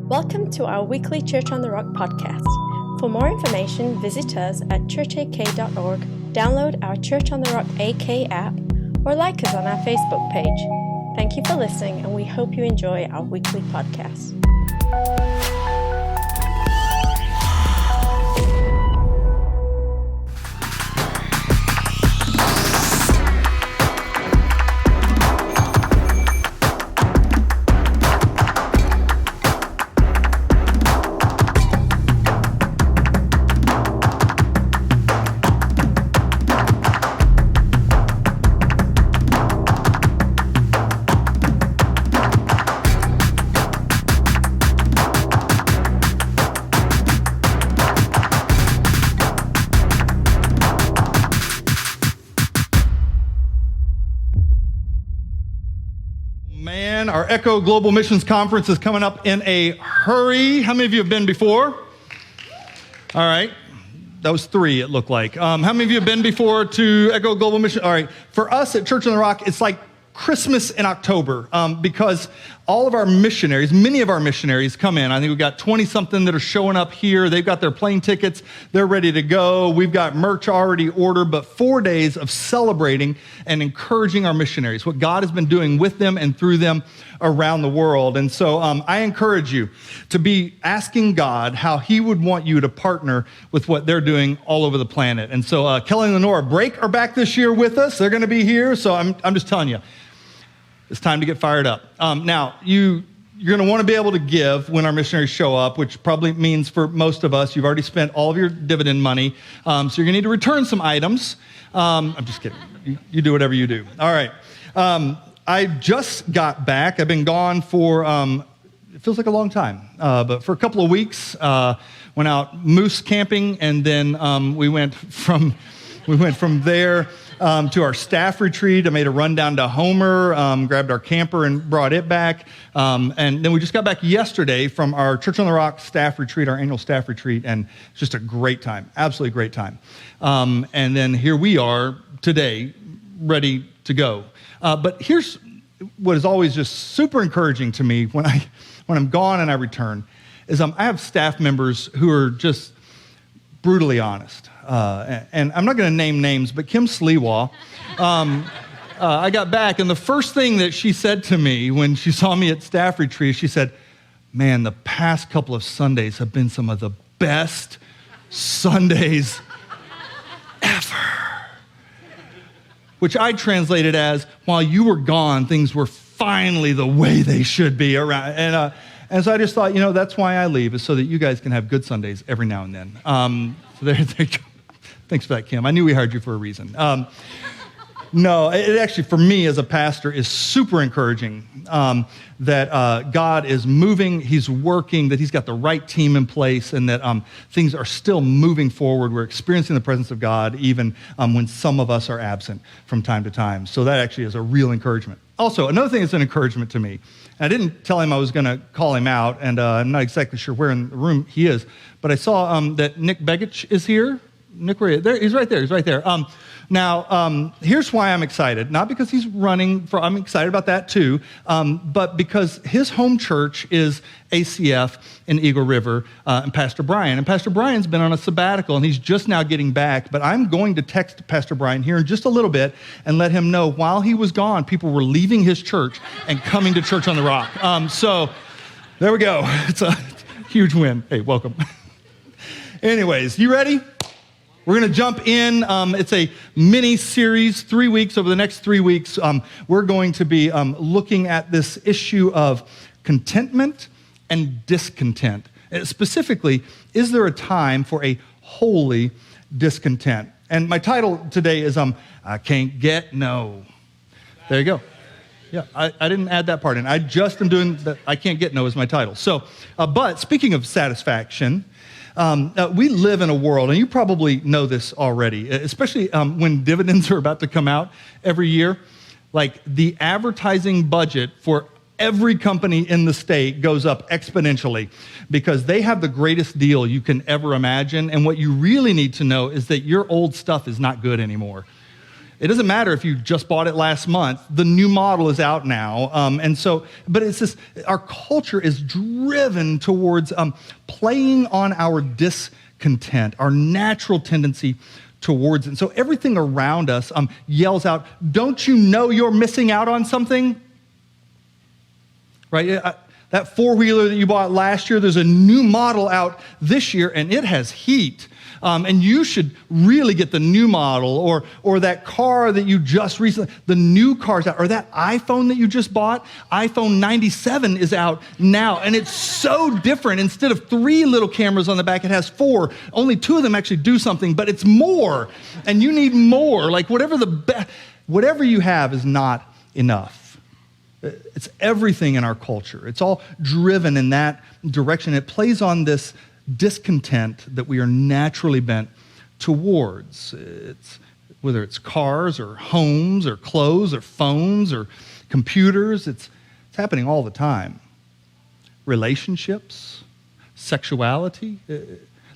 Welcome to our weekly Church on the Rock podcast. For more information, visit us at churchak.org, download our Church on the Rock AK app, or like us on our Facebook page. Thank you for listening, and we hope you enjoy our weekly podcast. Our Echo Global Missions Conference is coming up in a hurry. How many of you have been before? All right. That was 3, it looked like. How many of you have been before to Echo Global Mission? All right. For us at Church on the Rock, it's like Christmas in October because all of our missionaries, many of our missionaries come in. I think we've got 20-something that are showing up here. They've got their plane tickets. They're ready to go. We've got merch already ordered, but 4 days of celebrating and encouraging our missionaries, what God has been doing with them and through them around the world. And so I encourage you to be asking God how he would want you to partner with what they're doing all over the planet. And so Kelly and Lenora Brake are back this year with us. They're going to be here. So I'm just telling you, it's time to get fired up. Now, you're going to want to be able to give when our missionaries show up, which probably means for most of us, you've already spent all of your dividend money. So you're going to need to return some items. I'm just kidding. You do whatever you do. All right. I just got back. I've been gone for, it feels like a long time, but for a couple of weeks. Went out moose camping, and then we went from there to our staff retreat. I made a run down to Homer, grabbed our camper and brought it back. And then we just got back yesterday from our Church on the Rock staff retreat, our annual staff retreat, and it's just a great time, absolutely great time. And then here we are today, ready to go. But here's what is always just super encouraging to me when I'm gone and I return, is I have staff members who are just brutally honest. And I'm not going to name names, but Kim Sleewaw, I got back, and the first thing that she said to me when she saw me at staff retreat, she said, "Man, the past couple of Sundays have been some of the best Sundays ever." Which I translated as, while you were gone, things were finally the way they should be around. And so I just thought, that's why I leave, is so that you guys can have good Sundays every now and then. So there you go. Thanks for that, Kim. I knew we hired you for a reason. No, it actually, for me as a pastor, is super encouraging that God is moving, he's working, that he's got the right team in place, and that things are still moving forward. We're experiencing the presence of God even when some of us are absent from time to time. So that actually is a real encouragement. Also, another thing that's an encouragement to me, I didn't tell him I was going to call him out, and I'm not exactly sure where in the room he is, but I saw that Nick Begich is here. Nick, where there? He's right there. He's right there. Now, here's why I'm excited. Not because he's running for, I'm excited about that too, but because his home church is ACF in Eagle River and Pastor Brian. And Pastor Brian's been on a sabbatical, and he's just now getting back. But I'm going to text Pastor Brian here in just a little bit and let him know while he was gone, people were leaving his church and coming to Church on the Rock. So there we go. It's a huge win. Hey, welcome. Anyways, you ready? We're going to jump in. It's a mini-series, 3 weeks. Over the next 3 weeks, we're going to be looking at this issue of contentment and discontent. Specifically, is there a time for a holy discontent? And my title today is I Can't Get No. There you go. Yeah, I didn't add that part in. I just am doing that. I Can't Get No is my title. So, but speaking of satisfaction, we live in a world, and you probably know this already, especially when dividends are about to come out every year, like the advertising budget for every company in the state goes up exponentially because they have the greatest deal you can ever imagine. And what you really need to know is that your old stuff is not good anymore. It doesn't matter if you just bought it last month. The new model is out now. But it's this, our culture is driven towards playing on our discontent, our natural tendency towards it. And so everything around us yells out, don't you know you're missing out on something? Right? That four-wheeler that you bought last year, there's a new model out this year, and it has heat. And you should really get the new model, or that car that you just recently, the new car's out, or that iPhone that you just bought, iPhone 97 is out now, and it's so different. Instead of 3 little cameras on the back, it has 4. Only 2 of them actually do something, but it's more, and you need more. Like whatever you have is not enough. It's everything in our culture. It's all driven in that direction. It plays on this discontent that we are naturally bent towards. Whether it's cars or homes or clothes or phones or computers, it's happening all the time. Relationships, sexuality,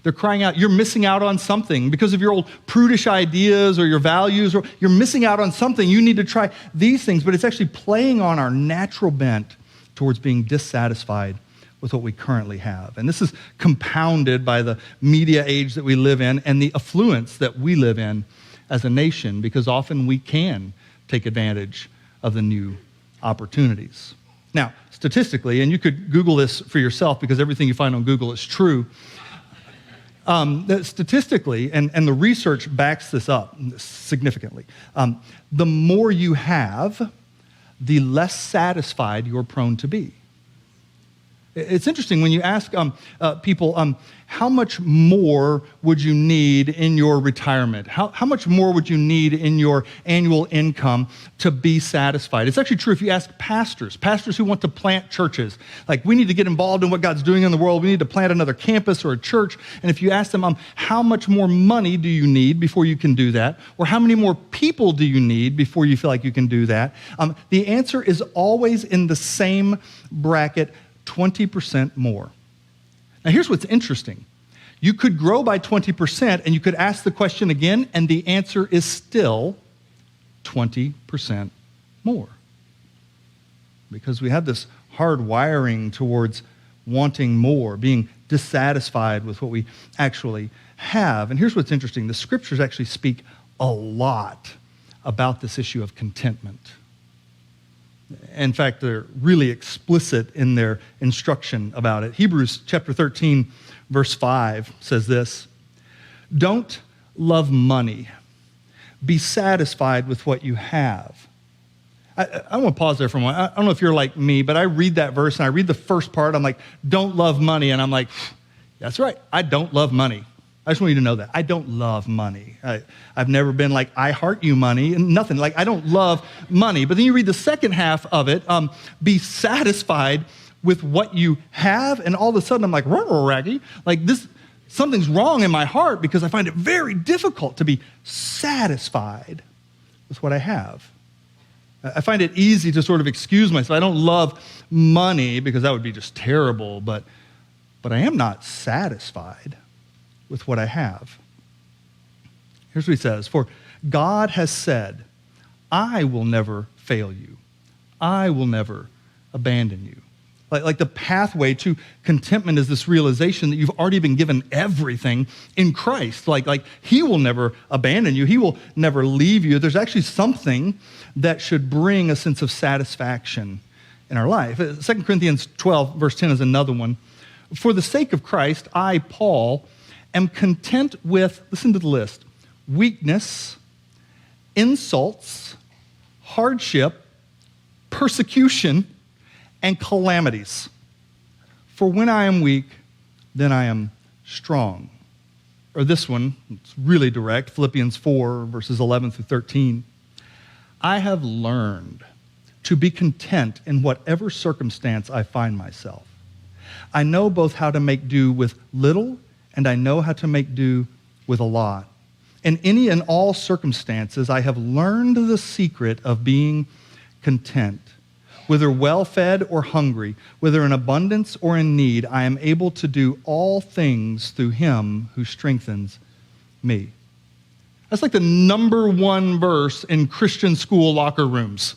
they're crying out, you're missing out on something because of your old prudish ideas or your values, or you're missing out on something. You need to try these things, but it's actually playing on our natural bent towards being dissatisfied with what we currently have. And this is compounded by the media age that we live in and the affluence that we live in as a nation, because often we can take advantage of the new opportunities. Now, statistically, and you could Google this for yourself because everything you find on Google is true, statistically, and the research backs this up significantly, the more you have, the less satisfied you're prone to be. It's interesting when you ask people, how much more would you need in your retirement? How much more would you need in your annual income to be satisfied? It's actually true if you ask pastors who want to plant churches. Like, we need to get involved in what God's doing in the world. We need to plant another campus or a church. And if you ask them, how much more money do you need before you can do that? Or how many more people do you need before you feel like you can do that? The answer is always in the same bracket, 20% more. Now, here's what's interesting. You could grow by 20%, and you could ask the question again, and the answer is still 20% more. Because we have this hard wiring towards wanting more, being dissatisfied with what we actually have. And here's what's interesting. The scriptures actually speak a lot about this issue of contentment. In fact, they're really explicit in their instruction about it. Hebrews chapter 13, verse 5 says this, "Don't love money. Be satisfied with what you have." I want to pause there for a moment. I don't know if you're like me, but I read that verse and I read the first part. I'm like, don't love money. And I'm like, that's right. I don't love money. I just want you to know that. I don't love money. I've never been like, I heart you money, and nothing. Like, I don't love money. But then you read the second half of it, be satisfied with what you have, and all of a sudden I'm like, raggy. Like, something's wrong in my heart because I find it very difficult to be satisfied with what I have. I find it easy to sort of excuse myself. I don't love money because that would be just terrible, but I am not satisfied with what I have. Here's what he says, "For God has said, I will never fail you. I will never abandon you." Like the pathway to contentment is this realization that you've already been given everything in Christ. Like he will never abandon you. He will never leave you. There's actually something that should bring a sense of satisfaction in our life. 2 Corinthians 12, verse 10 is another one. "For the sake of Christ, I, Paul, am content with," listen to the list, "weakness, insults, hardship, persecution, and calamities. For when I am weak, then I am strong." Or this one, it's really direct, Philippians 4, verses 11 through 13. "I have learned to be content in whatever circumstance I find myself. I know both how to make do with little, and I know how to make do with a lot. In any and all circumstances, I have learned the secret of being content. Whether well-fed or hungry, whether in abundance or in need, I am able to do all things through him who strengthens me." That's like the number one verse in Christian school locker rooms,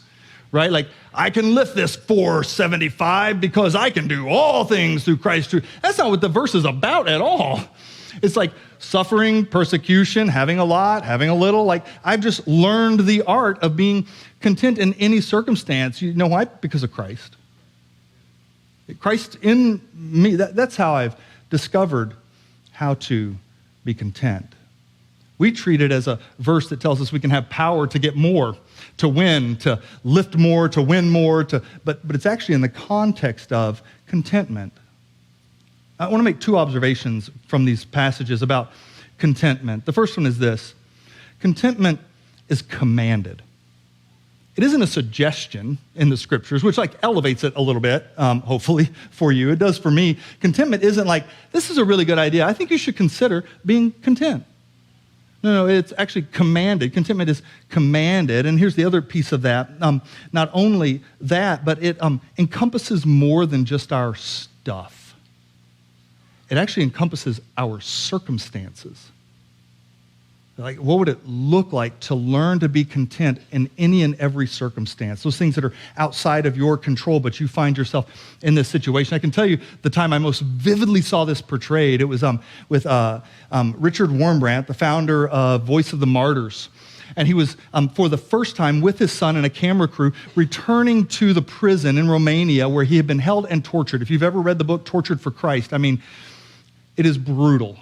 right? Like, I can lift this 475 because I can do all things through Christ. That's not what the verse is about at all. It's like suffering, persecution, having a lot, having a little. Like, I've just learned the art of being content in any circumstance. You know why? Because of Christ. Christ in me, that's how I've discovered how to be content. We treat it as a verse that tells us we can have power to get more, to win, to lift more, to win more, but it's actually in the context of contentment. I want to make two observations from these passages about contentment. The first one is this: contentment is commanded. It isn't a suggestion in the scriptures, which like elevates it a little bit, hopefully for you. It does for me. Contentment isn't like, this is a really good idea. I think you should consider being content. No, it's actually commanded. Contentment is commanded. And here's the other piece of that. Not only that, but it encompasses more than just our stuff. It actually encompasses our circumstances. Like, what would it look like to learn to be content in any and every circumstance? Those things that are outside of your control, but you find yourself in this situation. I can tell you the time I most vividly saw this portrayed. It was with Richard Wurmbrand, the founder of Voice of the Martyrs. And he was, for the first time, with his son and a camera crew, returning to the prison in Romania where he had been held and tortured. If you've ever read the book Tortured for Christ, I mean, it is brutal.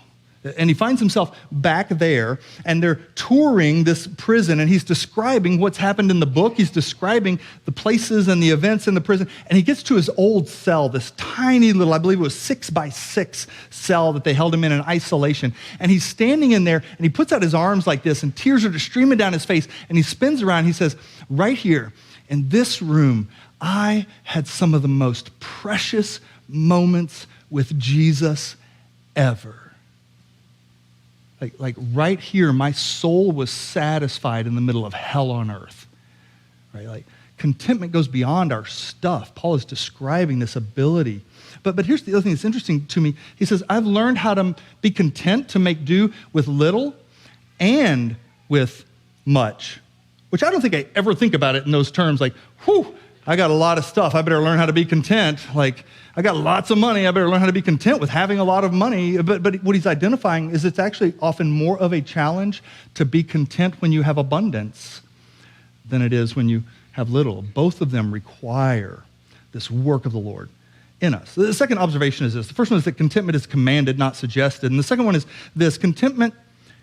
And he finds himself back there, and they're touring this prison, and he's describing what's happened in the book. He's describing the places and the events in the prison, and he gets to his old cell, this tiny little, I believe it was 6x6 cell that they held him in isolation. And he's standing in there, and he puts out his arms like this, and tears are just streaming down his face, and he spins around, and he says, right here, in this room, I had some of the most precious moments with Jesus ever. Like right here, my soul was satisfied in the middle of hell on earth. Right? Like, contentment goes beyond our stuff. Paul is describing this ability. But here's the other thing that's interesting to me. He says, I've learned how to be content to make do with little and with much. Which I don't think I ever think about it in those terms, like, whew, I got a lot of stuff. I better learn how to be content. Like, I got lots of money. I better learn how to be content with having a lot of money. But what he's identifying is it's actually often more of a challenge to be content when you have abundance than it is when you have little. Both of them require this work of the Lord in us. The second observation is this. The first one is that contentment is commanded, not suggested. And the second one is this: contentment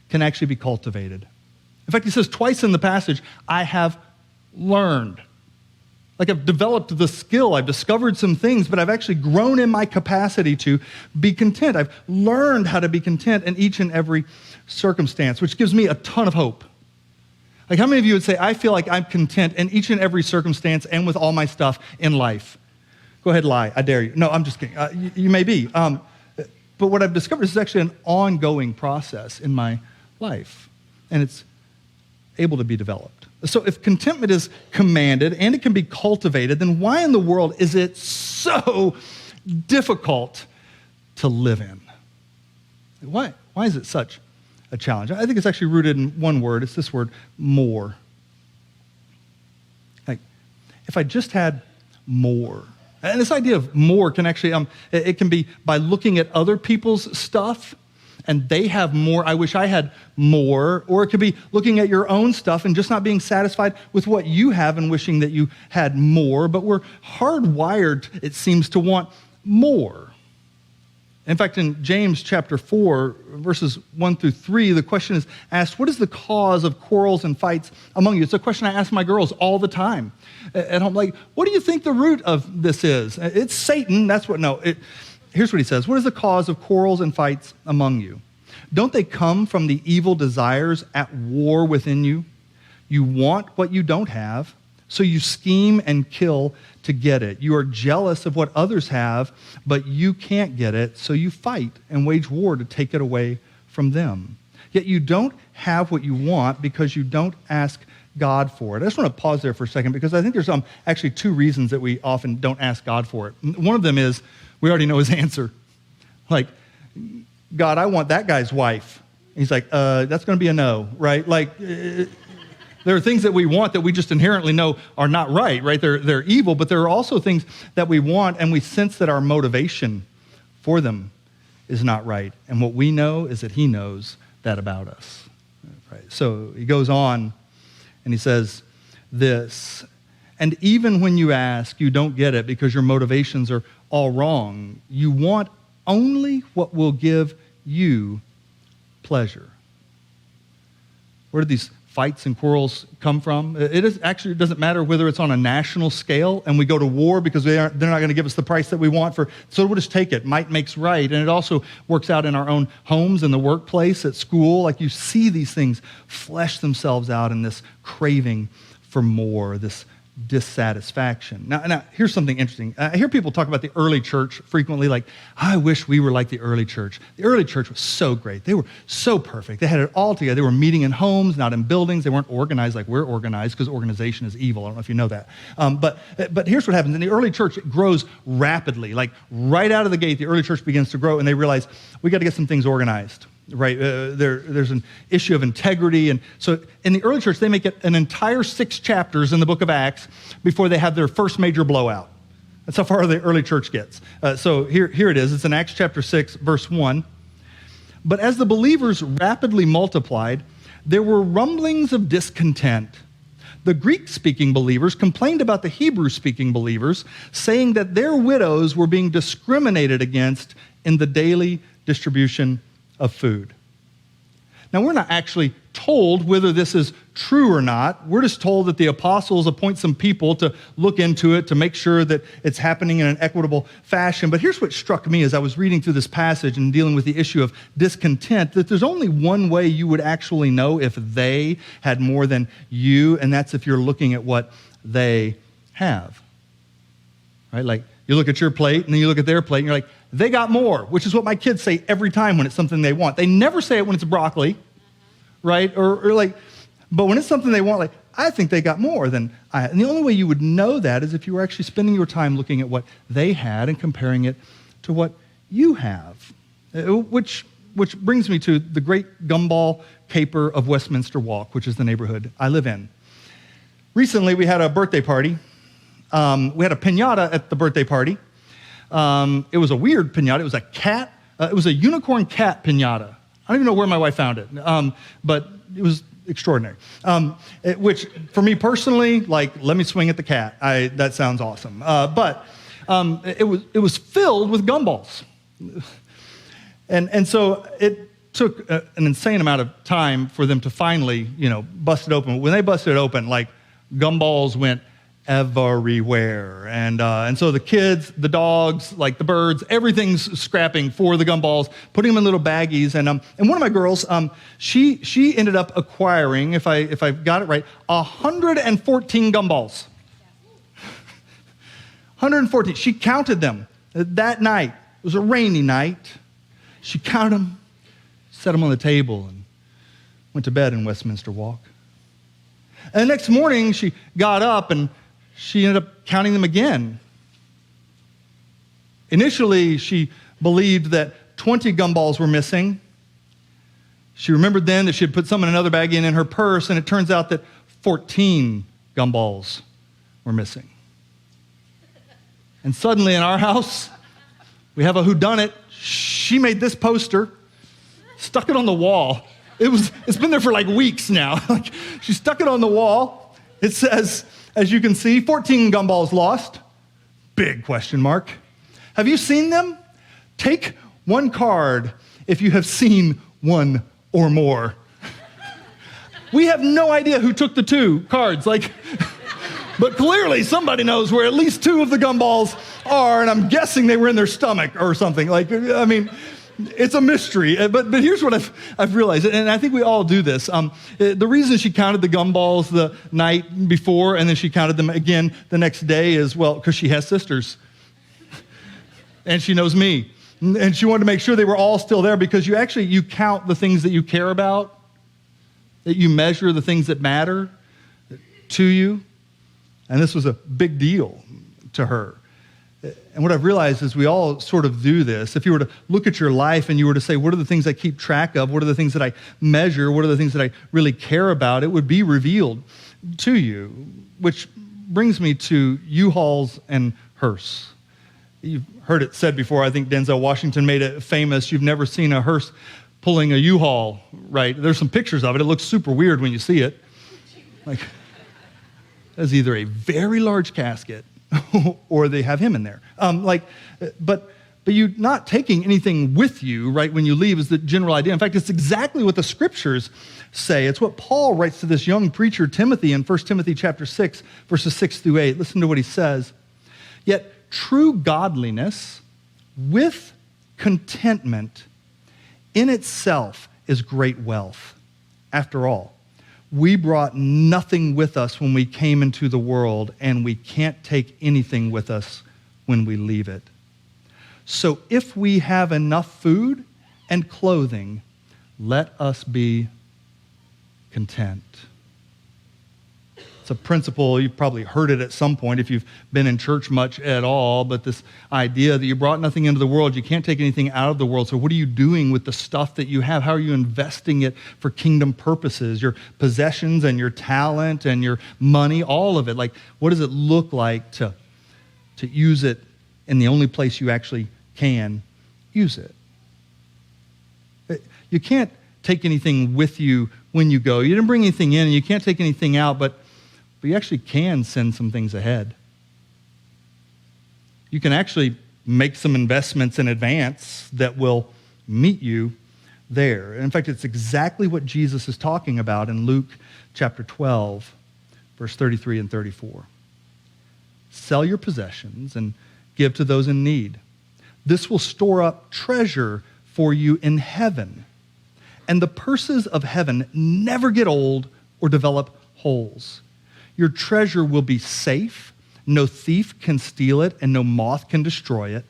can actually be cultivated. In fact, he says twice in the passage, I have learned. Like, I've developed the skill, I've discovered some things, but I've actually grown in my capacity to be content. I've learned how to be content in each and every circumstance, which gives me a ton of hope. Like, how many of you would say, I feel like I'm content in each and every circumstance and with all my stuff in life? Go ahead, lie, I dare you. No, I'm just kidding. You may be. But what I've discovered is actually an ongoing process in my life, and it's able to be developed. So if contentment is commanded and it can be cultivated, then why in the world is it so difficult to live in? Why is it such a challenge? I think it's actually rooted in one word. It's this word, more. Like, if I just had more. And this idea of more can actually, it can be by looking at other people's stuff and they have more, I wish I had more. Or it could be looking at your own stuff and just not being satisfied with what you have and wishing that you had more. But we're hardwired, it seems, to want more. In fact, in James chapter 4, verses 1 through 3, the question is asked, what is the cause of quarrels and fights among you? It's a question I ask my girls all the time at home. Like, what do you think the root of this is? It's Satan. That's what, no. Here's what he says. What is the cause of quarrels and fights among you? Don't they come from the evil desires at war within you? You want what you don't have, so you scheme and kill to get it. You are jealous of what others have, but you can't get it, so you fight and wage war to take it away from them. Yet you don't have what you want because you don't ask God for it. I just want to pause there for a second because I think there's actually two reasons that we often don't ask God for it. One of them is we already know his answer. Like, God, I want that guy's wife. He's like, that's going to be a no, right? Like, there are things that we want that we just inherently know are not right? They're evil, but there are also things that we want and we sense that our motivation for them is not right. And what we know is that he knows that about us. Right? So he goes on and he says this, and even when you ask, you don't get it because your motivations are all wrong. You want only what will give you pleasure. Where did these fights and quarrels come from? It doesn't matter whether it's on a national scale and we go to war because they're not going to give us the price that we want so we'll just take it. Might makes right. And it also works out in our own homes, in the workplace, at school. Like you see these things flesh themselves out in this craving for more, this dissatisfaction. Now, here's something interesting. I hear people talk about the early church frequently, like, I wish we were like the early church. The early church was so great. They were so perfect. They had it all together. They were meeting in homes, not in buildings. They weren't organized like we're organized because organization is evil. I don't know if you know that. But here's what happens. In the early church, it grows rapidly. Like right out of the gate, the early church begins to grow, and they realize we got to get some things organized. Right, there's an issue of integrity, and so in the early church, they make it an entire 6 chapters in the book of Acts before they have their first major blowout. That's how far the early church gets. So here it is. It's in Acts chapter 6, verse 1. But as the believers rapidly multiplied, there were rumblings of discontent. The Greek-speaking believers complained about the Hebrew-speaking believers, saying that their widows were being discriminated against in the daily distribution of food. Now, we're not actually told whether this is true or not. We're just told that the apostles appoint some people to look into it, to make sure that it's happening in an equitable fashion. But here's what struck me as I was reading through this passage and dealing with the issue of discontent, that there's only one way you would actually know if they had more than you, and that's if you're looking at what they have. Right? Like, you look at your plate, and then you look at their plate, and you're like, they got more, which is what my kids say every time when it's something they want. They never say it when it's broccoli, right? Or like, but when it's something they want, like, I think they got more than I. And the only way you would know that is if you were actually spending your time looking at what they had and comparing it to what you have. Which brings me to the great gumball caper of Westminster Walk, which is the neighborhood I live in. Recently, we had a birthday party. We had a piñata at the birthday party. It was a weird piñata. It was a cat. It was a unicorn cat piñata. I don't even know where my wife found it, but it was extraordinary. Which, for me personally, like, let me swing at the cat. That sounds awesome. But it was filled with gumballs, and so it took an insane amount of time for them to finally, bust it open. When they busted it open, like, gumballs went everywhere. And so the kids, the dogs, like the birds, everything's scrapping for the gumballs, putting them in little baggies. And one of my girls, she ended up acquiring, if I got it right, 114 gumballs. 114. She counted them that night. It was a rainy night. She counted them, set them on the table, and went to bed in Westminster Walk. And the next morning, she got up and she ended up counting them again. Initially, she believed that 20 gumballs were missing. She remembered then that she had put some in another bag in her purse, and it turns out that 14 gumballs were missing. And suddenly in our house, we have a whodunit. She made this poster, stuck it on the wall. It's been there for like weeks now. She stuck it on the wall. It says, as you can see, 14 gumballs lost. Big question mark. Have you seen them? Take one card if you have seen one or more. We have no idea who took the 2 cards. But clearly somebody knows where at least 2 of the gumballs are, and I'm guessing they were in their stomach or something. It's a mystery, but here's what I've realized, and I think we all do this. The reason she counted the gumballs the night before and then she counted them again the next day is, well, because she has sisters. And she knows me. And she wanted to make sure they were all still there because you count the things that you care about, that you measure the things that matter to you. And this was a big deal to her. And what I've realized is we all sort of do this. If you were to look at your life and you were to say, what are the things I keep track of? What are the things that I measure? What are the things that I really care about? It would be revealed to you, which brings me to U-Hauls and hearse. You've heard it said before. I think Denzel Washington made it famous. You've never seen a hearse pulling a U-Haul, right? There's some pictures of it. It looks super weird when you see it. Like, that's either a very large casket or they have him in there. But you not taking anything with you, right, when you leave is the general idea. In fact, it's exactly what the scriptures say. It's what Paul writes to this young preacher, Timothy, in 1 Timothy chapter 6, verses 6 through 8. Listen to what he says. Yet true godliness with contentment in itself is great wealth. After all, we brought nothing with us when we came into the world, and we can't take anything with us when we leave it. So if we have enough food and clothing, let us be content. It's a principle, you've probably heard it at some point if you've been in church much at all, but this idea that you brought nothing into the world, you can't take anything out of the world, so what are you doing with the stuff that you have? How are you investing it for kingdom purposes? Your possessions and your talent and your money, all of it. Like, what does it look like to use it in the only place you actually can use it? You can't take anything with you when you go. You didn't bring anything in, and you can't take anything out, but you actually can send some things ahead. You can actually make some investments in advance that will meet you there. In fact, it's exactly what Jesus is talking about in Luke chapter 12, verse 33 and 34. Sell your possessions and give to those in need. This will store up treasure for you in heaven. And the purses of heaven never get old or develop holes. Your treasure will be safe. No thief can steal it, and no moth can destroy it.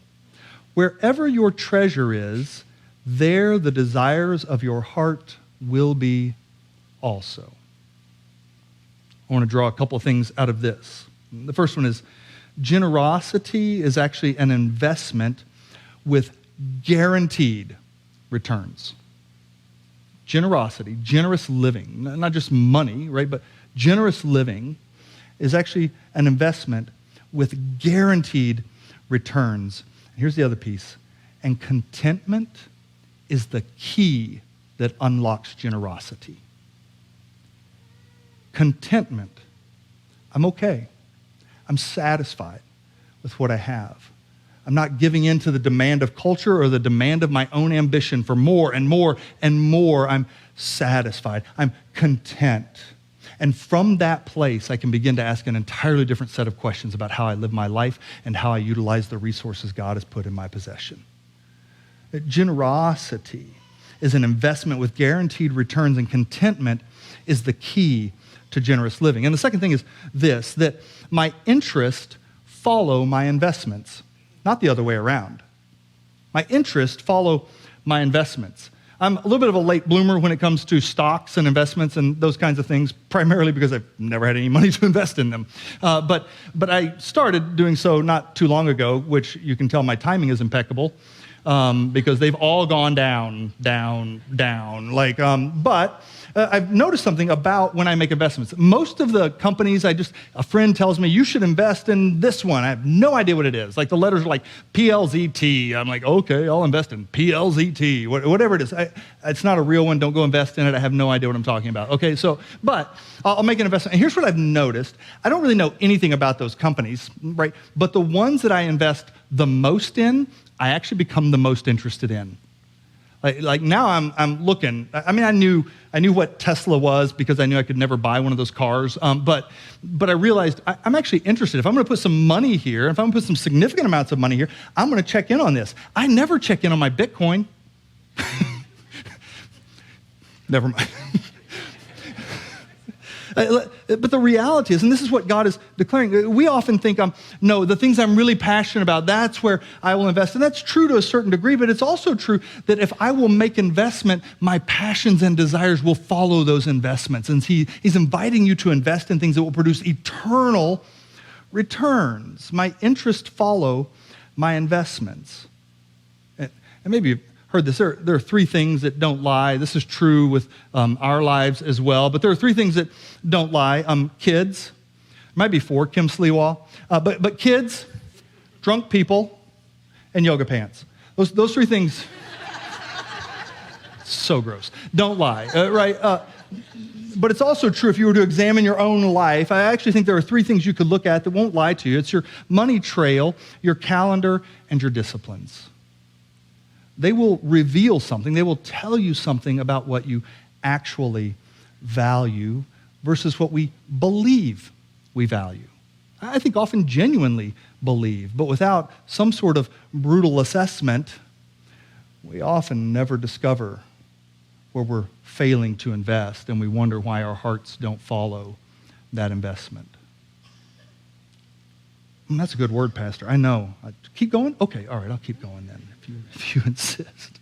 Wherever your treasure is, there the desires of your heart will be also. I want to draw a couple of things out of this. The first one is generosity is actually an investment with guaranteed returns. Generosity, generous living, not just money, right, but generous living is actually an investment with guaranteed returns. Here's the other piece. And contentment is the key that unlocks generosity. Contentment. I'm okay. I'm satisfied with what I have. I'm not giving in to the demand of culture or the demand of my own ambition for more and more and more. I'm satisfied. I'm content. And from that place, I can begin to ask an entirely different set of questions about how I live my life and how I utilize the resources God has put in my possession. Generosity is an investment with guaranteed returns, and contentment is the key to generous living. And the second thing is this, that my interests follow my investments, not the other way around. My interests follow my investments. I'm a little bit of a late bloomer when it comes to stocks and investments and those kinds of things, primarily because I've never had any money to invest in them. But I started doing so not too long ago, which you can tell my timing is impeccable, because they've all gone down. But I've noticed something about when I make investments. Most of the companies, a friend tells me, you should invest in this one. I have no idea what it is. Like the letters are like PLZT. I'm like, okay, I'll invest in PLZT, whatever it is. It's not a real one. Don't go invest in it. I have no idea what I'm talking about. Okay, but I'll make an investment. And here's what I've noticed. I don't really know anything about those companies, right? But the ones that I invest the most in, I actually become the most interested in. Like now I'm looking. I mean, I knew what Tesla was because I knew I could never buy one of those cars. But I realized I'm actually interested. If I'm going to put some money here, if I'm going to put some significant amounts of money here, I'm going to check in on this. I never check in on my Bitcoin. Never mind. But the reality is, and this is what God is declaring, we often think, no, the things I'm really passionate about, that's where I will invest. And that's true to a certain degree, but it's also true that if I will make investment, my passions and desires will follow those investments. And he's inviting you to invest in things that will produce eternal returns. My interests follow my investments. And maybe you've heard this. There are three things that don't lie. This is true with our lives as well. But there are three things that don't lie. Kids, might be four, Kim Sliwa. But kids, drunk people, and yoga pants. Those three things, so gross. Don't lie, right? But it's also true if you were to examine your own life. I actually think there are three things you could look at that won't lie to you. It's your money trail, your calendar, and your disciplines. They will reveal something. They will tell you something about what you actually value versus what we believe we value. I think often genuinely believe, but without some sort of brutal assessment, we often never discover where we're failing to invest, and we wonder why our hearts don't follow that investment. That's a good word, Pastor. I know. Keep going? Okay, all right, I'll keep going then, if you insist.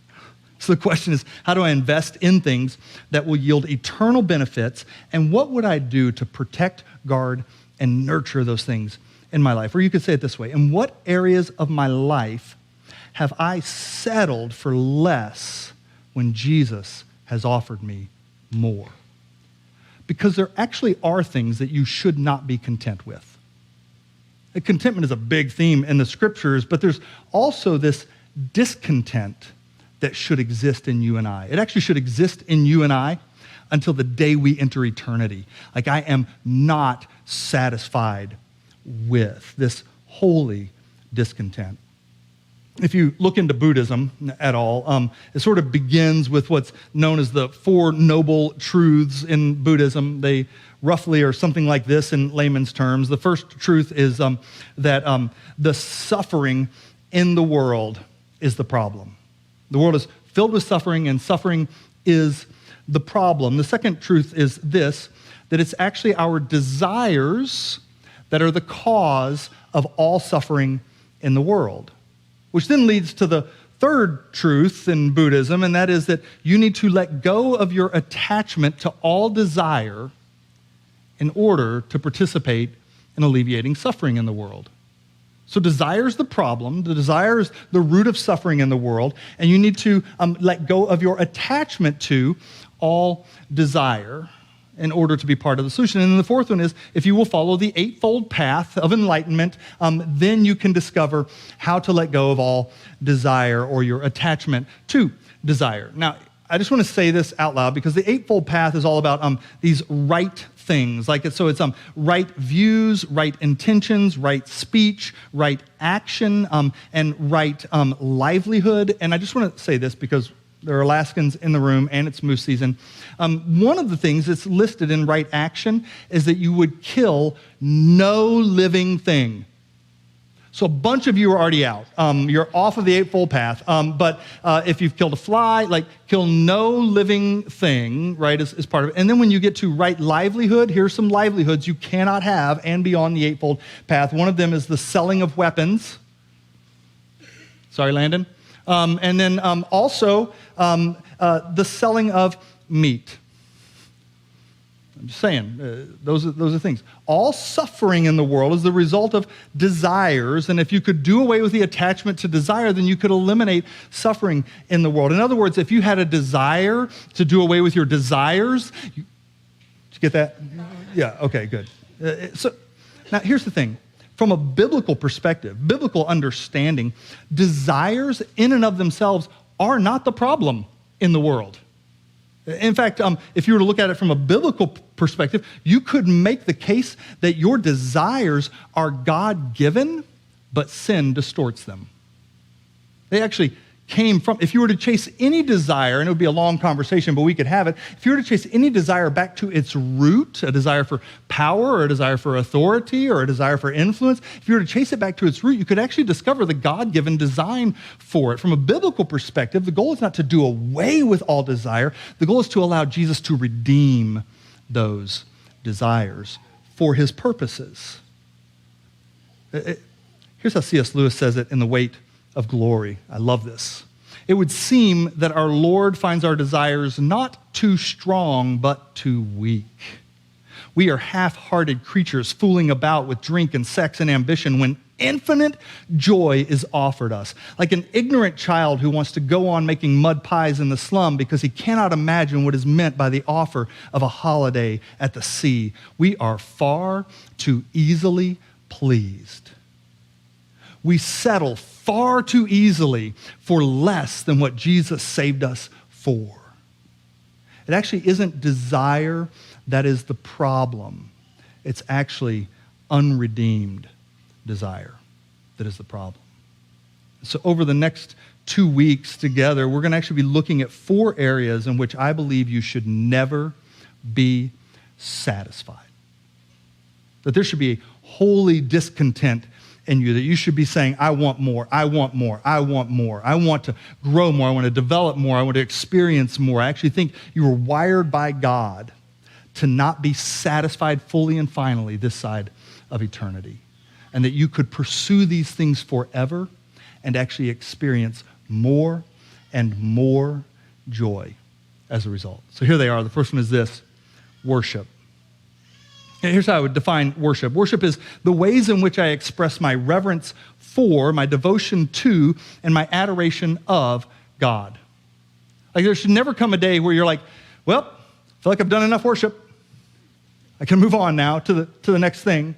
So the question is, how do I invest in things that will yield eternal benefits, and what would I do to protect, guard, and nurture those things in my life? Or you could say it this way: in what areas of my life have I settled for less when Jesus has offered me more? Because there actually are things that you should not be content with. Contentment is a big theme in the scriptures, but there's also this discontent that should exist in you and I. It actually should exist in you and I until the day we enter eternity. Like, I am not satisfied with this holy discontent. If you look into Buddhism at all, it sort of begins with what's known as the Four Noble Truths in Buddhism. They roughly are something like this in layman's terms. The first truth is that the suffering in the world is the problem. The world is filled with suffering, and suffering is the problem. The second truth is this, that it's actually our desires that are the cause of all suffering in the world. Which then leads to the third truth in Buddhism, and that is that you need to let go of your attachment to all desire in order to participate in alleviating suffering in the world. So desire is the problem. The desire is the root of suffering in the world, and you need to let go of your attachment to all desire in order to be part of the solution. And then the fourth one is, if you will follow the eightfold path of enlightenment, then you can discover how to let go of all desire or your attachment to desire. Now, I just want to say this out loud because the eightfold path is all about these right things. It's right views, right intentions, right speech, right action, and right livelihood. And I just want to say this because there are Alaskans in the room, and it's moose season. One of the things that's listed in right action is that you would kill no living thing. So a bunch of you are already out. You're off of the eightfold path. But if you've killed a fly, kill no living thing, right, is part of it. And then when you get to right livelihood, here's some livelihoods you cannot have and be on the eightfold path. One of them is the selling of weapons. Sorry, Landon. And then also the selling of meat. I'm just saying, those are things. All suffering in the world is the result of desires, and if you could do away with the attachment to desire, then you could eliminate suffering in the world. In other words, if you had a desire to do away with your desires, did you get that? Yeah, okay, good. So now here's the thing. From a biblical perspective, biblical understanding, desires in and of themselves are not the problem in the world. In fact, if you were to look at it from a biblical perspective, you could make the case that your desires are God-given, but sin distorts them. They actually came from, if you were to chase any desire, and it would be a long conversation, but we could have it. If you were to chase any desire back to its root, a desire for power or a desire for authority or a desire for influence, if you were to chase it back to its root, you could actually discover the God-given design for it. From a biblical perspective, the goal is not to do away with all desire. The goal is to allow Jesus to redeem those desires for his purposes. Here's how C.S. Lewis says it in The Weight of Glory. I love this. It would seem that our Lord finds our desires not too strong, but too weak. We are half-hearted creatures fooling about with drink and sex and ambition when infinite joy is offered us. Like an ignorant child who wants to go on making mud pies in the slum because he cannot imagine what is meant by the offer of a holiday at the sea. We are far too easily pleased. We settle far too easily for less than what Jesus saved us for. It actually isn't desire that is the problem. It's actually unredeemed desire that is the problem. So over the next 2 weeks together, we're going to actually be looking at 4 areas in which I believe you should never be satisfied. That there should be a holy discontent in you, that you should be saying, I want more, I want more, I want more. I want to grow more, I want to develop more, I want to experience more. I actually think you were wired by God to not be satisfied fully and finally this side of eternity. And that you could pursue these things forever and actually experience more and more joy as a result. So here they are. The first one is this: worship. And here's how I would define worship. Worship is the ways in which I express my reverence for, my devotion to, and my adoration of God. Like there should never come a day where you're like, well, I feel like I've done enough worship. I can move on now to the next thing.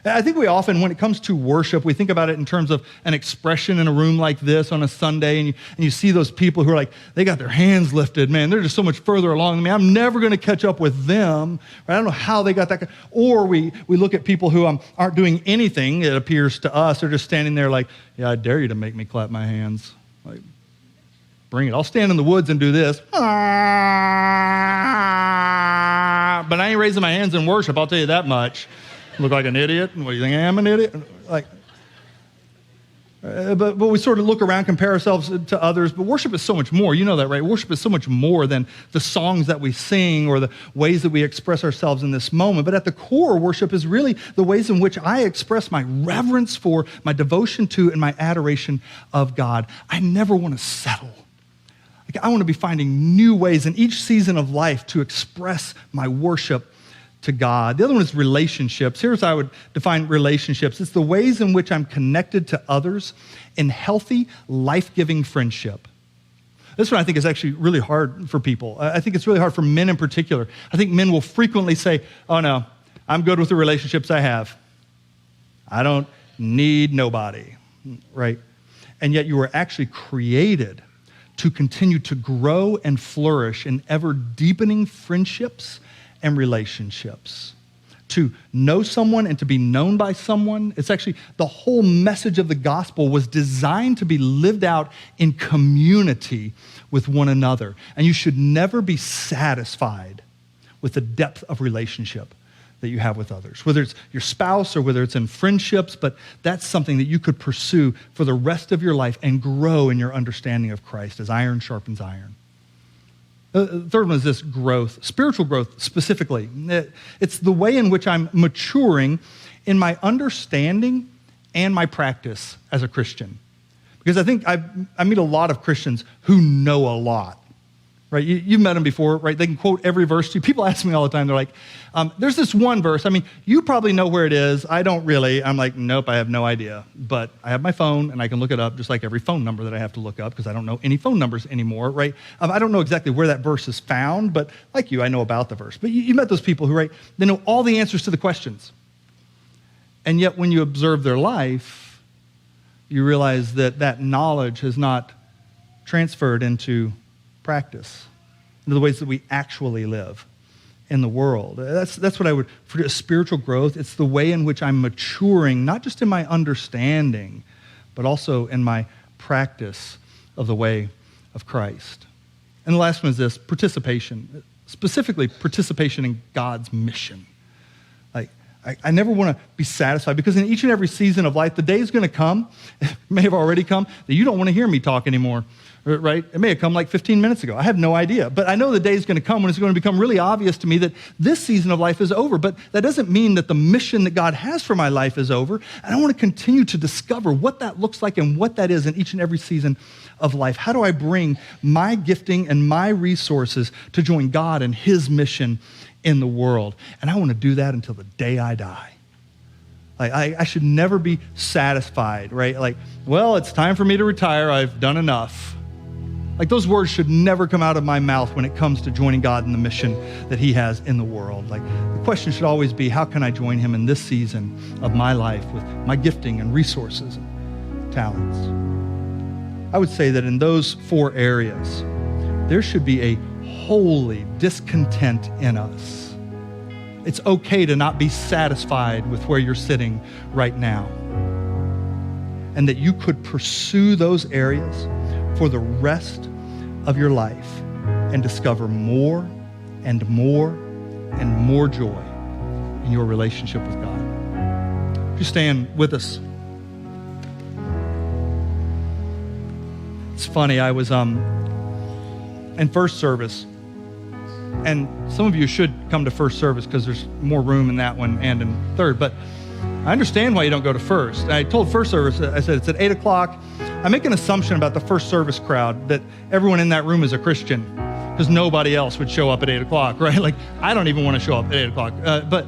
I think we often, when it comes to worship, we think about it in terms of an expression in a room like this on a Sunday, and you see those people who are like, they got their hands lifted, man, they're just so much further along than me. I'm never going to catch up with them. Right? I don't know how they got that. Or we look at people who aren't doing anything, it appears to us. They're just standing there like, yeah, I dare you to make me clap my hands. Like, bring it. I'll stand in the woods and do this. But I ain't raising my hands in worship, I'll tell you that much. Look like an idiot? What, do you think I am an idiot? But we sort of look around, compare ourselves to others, but worship is so much more. You know that, right? Worship is so much more than the songs that we sing or the ways that we express ourselves in this moment. But at the core, worship is really the ways in which I express my reverence for, my devotion to, and my adoration of God. I never want to settle. I want to be finding new ways in each season of life to express my worship to God. The other one is relationships. Here's how I would define relationships. It's the ways in which I'm connected to others in healthy, life-giving friendship. This one I think is actually really hard for people. I think it's really hard for men in particular. I think men will frequently say, oh no, I'm good with the relationships I have. I don't need nobody, right? And yet you were actually created to continue to grow and flourish in ever deepening friendships and relationships. To know someone and to be known by someone, it's actually the whole message of the gospel was designed to be lived out in community with one another. And you should never be satisfied with the depth of relationship that you have with others, whether it's your spouse or whether it's in friendships, but that's something that you could pursue for the rest of your life and grow in your understanding of Christ as iron sharpens iron. The third one is this: growth, spiritual growth specifically. It's the way in which I'm maturing in my understanding and my practice as a Christian. Because I think I meet a lot of Christians who know a lot, right? You've met them before, right? They can quote every verse to you. People ask me all the time, they're like, there's this one verse. I mean, you probably know where it is. I don't really. I'm like, nope, I have no idea. But I have my phone, and I can look it up, just like every phone number that I have to look up, because I don't know any phone numbers anymore, right? I don't know exactly where that verse is found, but like you, I know about the verse. But you met those people who, right, they know all the answers to the questions. And yet when you observe their life, you realize that that knowledge has not transferred into practice, into the ways that we actually live in the world. That's what I would, for spiritual growth, it's the way in which I'm maturing, not just in my understanding, but also in my practice of the way of Christ. And the last one is this: participation, specifically participation in God's mission. Like, I never want to be satisfied, because in each and every season of life, the day is going to come, it may have already come, that you don't want to hear me talk anymore. Right? It may have come like 15 minutes ago. I have no idea. But I know the day is going to come when it's going to become really obvious to me that this season of life is over. But that doesn't mean that the mission that God has for my life is over. And I want to continue to discover what that looks like and what that is in each and every season of life. How do I bring my gifting and my resources to join God and His mission in the world? And I want to do that until the day I die. Like, I should never be satisfied, right? Like, well, it's time for me to retire. I've done enough. Like, those words should never come out of my mouth when it comes to joining God in the mission that he has in the world. Like, the question should always be, how can I join him in this season of my life with my gifting and resources and talents? I would say that in those 4 areas, there should be a holy discontent in us. It's okay to not be satisfied with where you're sitting right now. And that you could pursue those areas for the rest of your life and discover more and more and more joy in your relationship with God. If you stand with us. It's funny, I was in first service, and some of you should come to first service because there's more room in that one and in third, but I understand why you don't go to first. I told first service, I said it's at 8 o'clock. I make an assumption about the first service crowd that everyone in that room is a Christian because nobody else would show up at 8 o'clock, right? Like, I don't even want to show up at 8 o'clock. But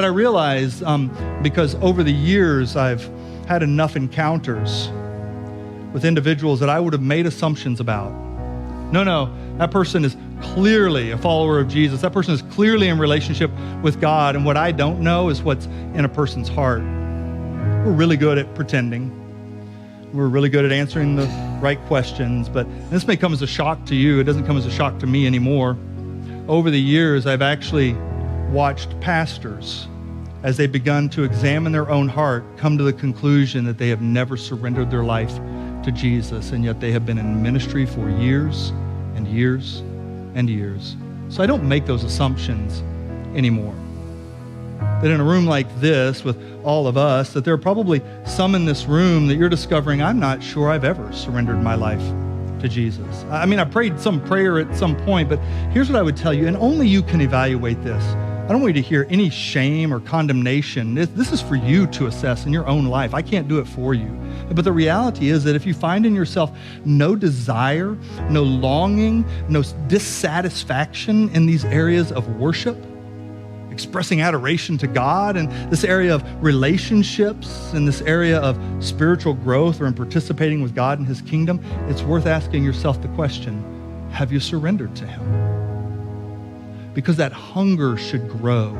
I realize because over the years I've had enough encounters with individuals that I would have made assumptions about. No, that person is clearly a follower of Jesus. That person is clearly in relationship with God. And what I don't know is what's in a person's heart. We're really good at pretending. We're really good at answering the right questions, but this may come as a shock to you. It doesn't come as a shock to me anymore. Over the years, I've actually watched pastors as they've begun to examine their own heart, come to the conclusion that they have never surrendered their life to Jesus, and yet they have been in ministry for years and years and years. So I don't make those assumptions anymore. That in a room like this with all of us, that there are probably some in this room that you're discovering, I'm not sure I've ever surrendered my life to Jesus. I mean, I prayed some prayer at some point, but here's what I would tell you, and only you can evaluate this. I don't want you to hear any shame or condemnation. This is for you to assess in your own life. I can't do it for you. But the reality is that if you find in yourself no desire, no longing, no dissatisfaction in these areas of worship, expressing adoration to God, and this area of relationships, and this area of spiritual growth or in participating with God in his kingdom, it's worth asking yourself the question, have you surrendered to him? Because that hunger should grow.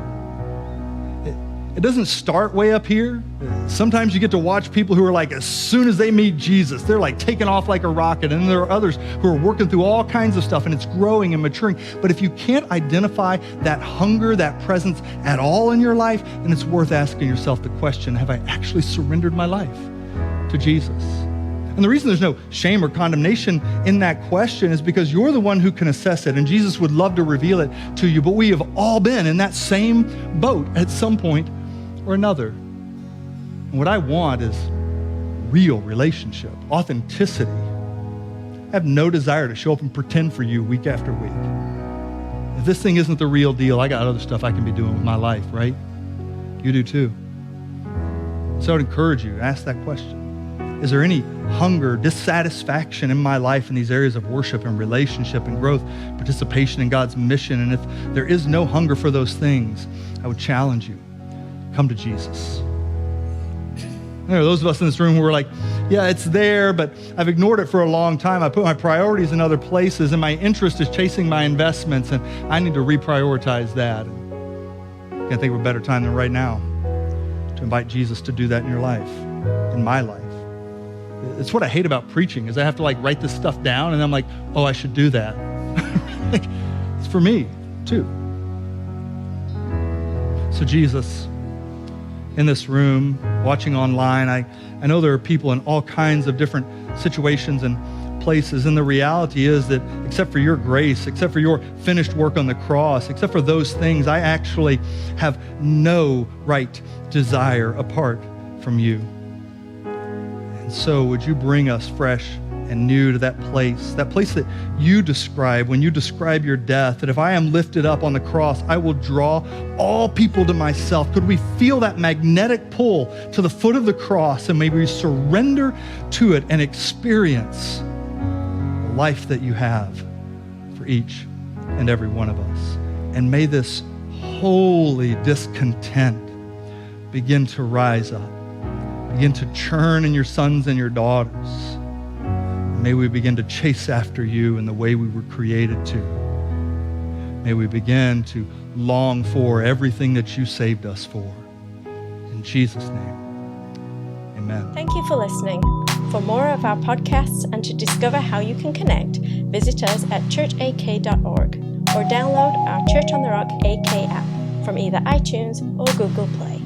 It doesn't start way up here. Sometimes you get to watch people who are like, as soon as they meet Jesus, they're like taking off like a rocket. And there are others who are working through all kinds of stuff, and it's growing and maturing. But if you can't identify that hunger, that presence at all in your life, then it's worth asking yourself the question, have I actually surrendered my life to Jesus? And the reason there's no shame or condemnation in that question is because you're the one who can assess it, and Jesus would love to reveal it to you, but we have all been in that same boat at some point or another. And what I want is real relationship, authenticity. I have no desire to show up and pretend for you week after week. If this thing isn't the real deal, I got other stuff I can be doing with my life, right? You do too. So I would encourage you, ask that question. Is there any hunger, dissatisfaction in my life in these areas of worship and relationship and growth, participation in God's mission? And if there is no hunger for those things, I would challenge you, come to Jesus. There are those of us in this room who are like, yeah, it's there, but I've ignored it for a long time. I put my priorities in other places, and my interest is chasing my investments, and I need to reprioritize that. Can't think of a better time than right now to invite Jesus to do that in your life, in my life. It's what I hate about preaching, is I have to like write this stuff down, and I'm like, oh, I should do that. It's for me too. So Jesus, in this room, watching online, I know there are people in all kinds of different situations and places, and the reality is that except for your grace, except for your finished work on the cross, except for those things, I actually have no right desire apart from you. And so would you bring us fresh and new to that place that you describe when you describe your death, that if I am lifted up on the cross, I will draw all people to myself. Could we feel that magnetic pull to the foot of the cross, and maybe we surrender to it and experience the life that you have for each and every one of us. And may this holy discontent begin to rise up. Begin to churn in your sons and your daughters. And may we begin to chase after you in the way we were created to. May we begin to long for everything that you saved us for. In Jesus' name, amen. Thank you for listening. For more of our podcasts and to discover how you can connect, visit us at churchak.org or download our Church on the Rock AK app from either iTunes or Google Play.